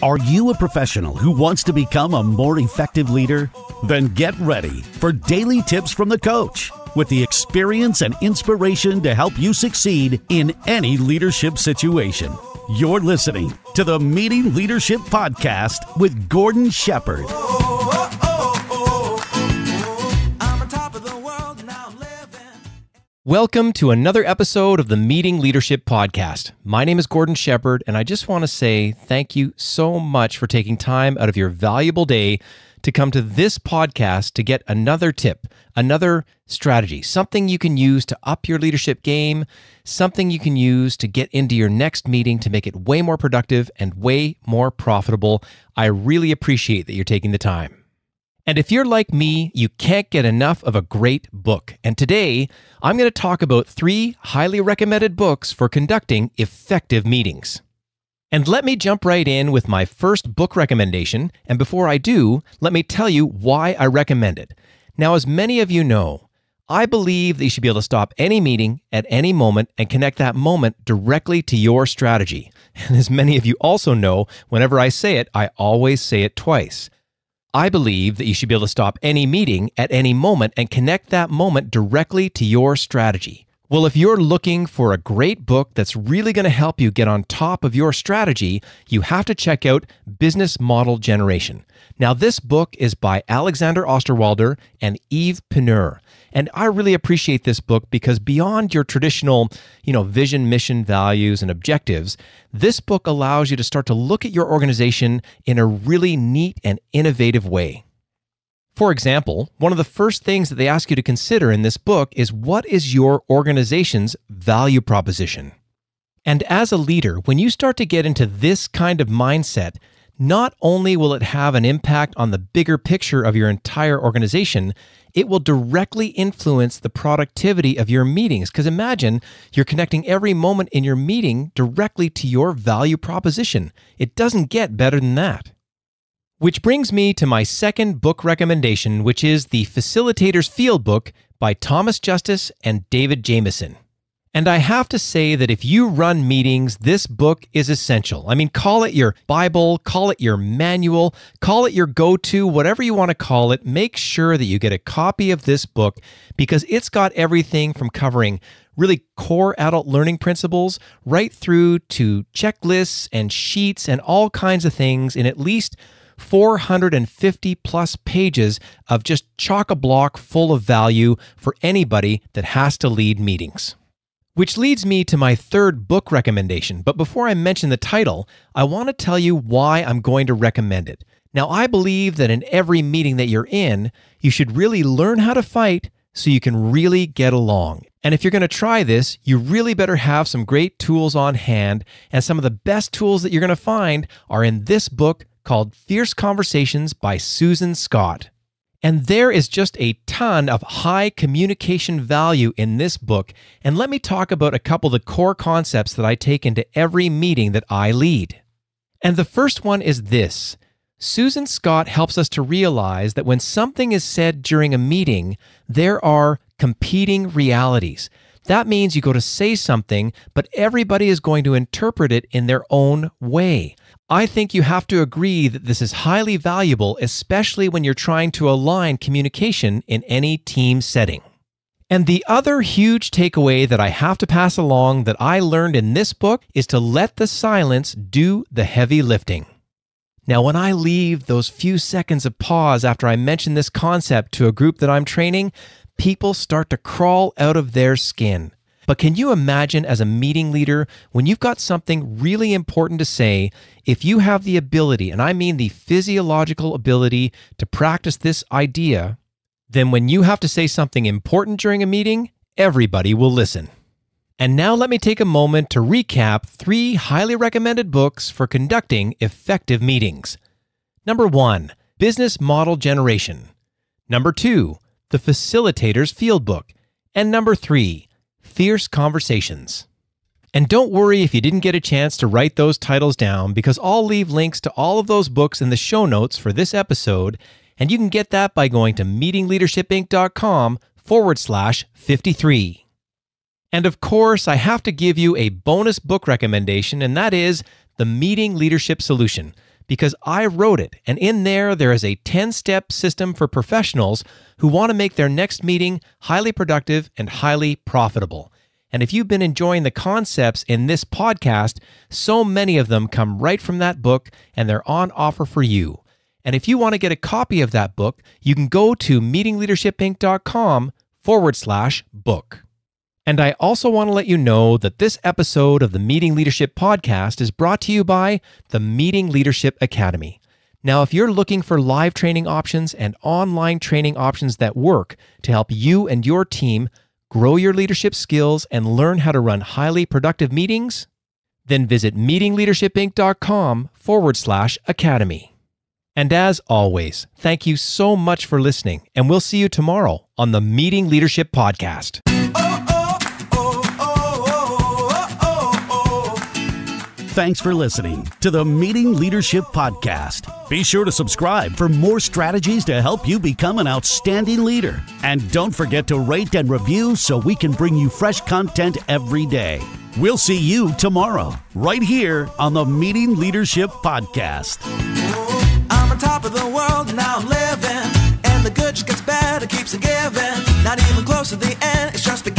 Are you a professional who wants to become a more effective leader? Then get ready for daily tips from the coach with the experience and inspiration to help you succeed in any leadership situation. You're listening to the Meeting Leadership Podcast with Gordon Shepherd. Welcome to another episode of the Meeting Leadership Podcast. My name is Gordon Shepherd, and I just want to say thank you so much for taking time out of your valuable day to come to this podcast to get another tip, another strategy, something you can use to up your leadership game, something you can use to get into your next meeting to make it way more productive and way more profitable. I really appreciate that you're taking the time. And if you're like me, you can't get enough of a great book. And today, I'm going to talk about 3 highly recommended books for conducting effective meetings. And let me jump right in with my first book recommendation. And before I do, let me tell you why I recommend it. Now, as many of you know, I believe that you should be able to stop any meeting at any moment and connect that moment directly to your strategy. And as many of you also know, whenever I say it, I always say it twice. I believe that you should be able to stop any meeting at any moment and connect that moment directly to your strategy. Well, if you're looking for a great book that's really going to help you get on top of your strategy, you have to check out Business Model Generation. Now, this book is by Alexander Osterwalder and Yves Pigneur. And I really appreciate this book because beyond your traditional, vision, mission, values, and objectives, this book allows you to start to look at your organization in a really neat and innovative way. For example, one of the first things that they ask you to consider in this book is what is your organization's value proposition? And as a leader, when you start to get into this kind of mindset, not only will it have an impact on the bigger picture of your entire organization, it will directly influence the productivity of your meetings. Because imagine you're connecting every moment in your meeting directly to your value proposition. It doesn't get better than that. Which brings me to my second book recommendation, which is the Facilitator's Field Book by Thomas Justice and David Jamieson. And I have to say that if you run meetings, this book is essential. I mean, call it your Bible, call it your manual, call it your go-to, whatever you want to call it. Make sure that you get a copy of this book because it's got everything from covering really core adult learning principles right through to checklists and sheets and all kinds of things in at least 450 plus pages of just chock-a-block full of value for anybody that has to lead meetings. Which leads me to my third book recommendation. But before I mention the title, I want to tell you why I'm going to recommend it. Now, I believe that in every meeting that you're in, you should really learn how to fight so you can really get along. And if you're going to try this, you really better have some great tools on hand. And some of the best tools that you're going to find are in this book called Fierce Conversations by Susan Scott. And there is just a ton of high communication value in this book. And let me talk about a couple of the core concepts that I take into every meeting that I lead. And the first one is this. Susan Scott helps us to realize that when something is said during a meeting, there are competing realities. That means you go to say something, but everybody is going to interpret it in their own way. I think you have to agree that this is highly valuable, especially when you're trying to align communication in any team setting. And the other huge takeaway that I have to pass along that I learned in this book is to let the silence do the heavy lifting. Now, when I leave those few seconds of pause after I mention this concept to a group that I'm training, people start to crawl out of their skin. But can you imagine as a meeting leader, when you've got something really important to say, if you have the ability, and I mean the physiological ability to practice this idea, then when you have to say something important during a meeting, everybody will listen. And now let me take a moment to recap 3 highly recommended books for conducting effective meetings. Number 1, Business Model Generation. Number 2, The Facilitator's Field Book. And number 3, Fierce Conversations. And don't worry if you didn't get a chance to write those titles down because I'll leave links to all of those books in the show notes for this episode, and you can get that by going to meetingleadershipinc.com/53. And of course, I have to give you a bonus book recommendation, and that is The Meeting Leadership Solution because I wrote it, and in there is a 10-step system for professionals who want to make their next meeting highly productive and highly profitable. And if you've been enjoying the concepts in this podcast, so many of them come right from that book, and they're on offer for you. And if you want to get a copy of that book, you can go to meetingleadershipinc.com/book. And I also want to let you know that this episode of the Meeting Leadership Podcast is brought to you by the Meeting Leadership Academy. Now, if you're looking for live training options and online training options that work to help you and your team grow your leadership skills and learn how to run highly productive meetings, then visit meetingleadershipinc.com/academy. And as always, thank you so much for listening, and we'll see you tomorrow on the Meeting Leadership Podcast. Thanks for listening to the Meeting Leadership Podcast. Be sure to subscribe for more strategies to help you become an outstanding leader. And don't forget to rate and review so we can bring you fresh content every day. We'll see you tomorrow, right here on the Meeting Leadership Podcast. I'm on top of the world, now I'm living, and the good just gets better, keeps on giving. Not even close to the end, it's just beginning.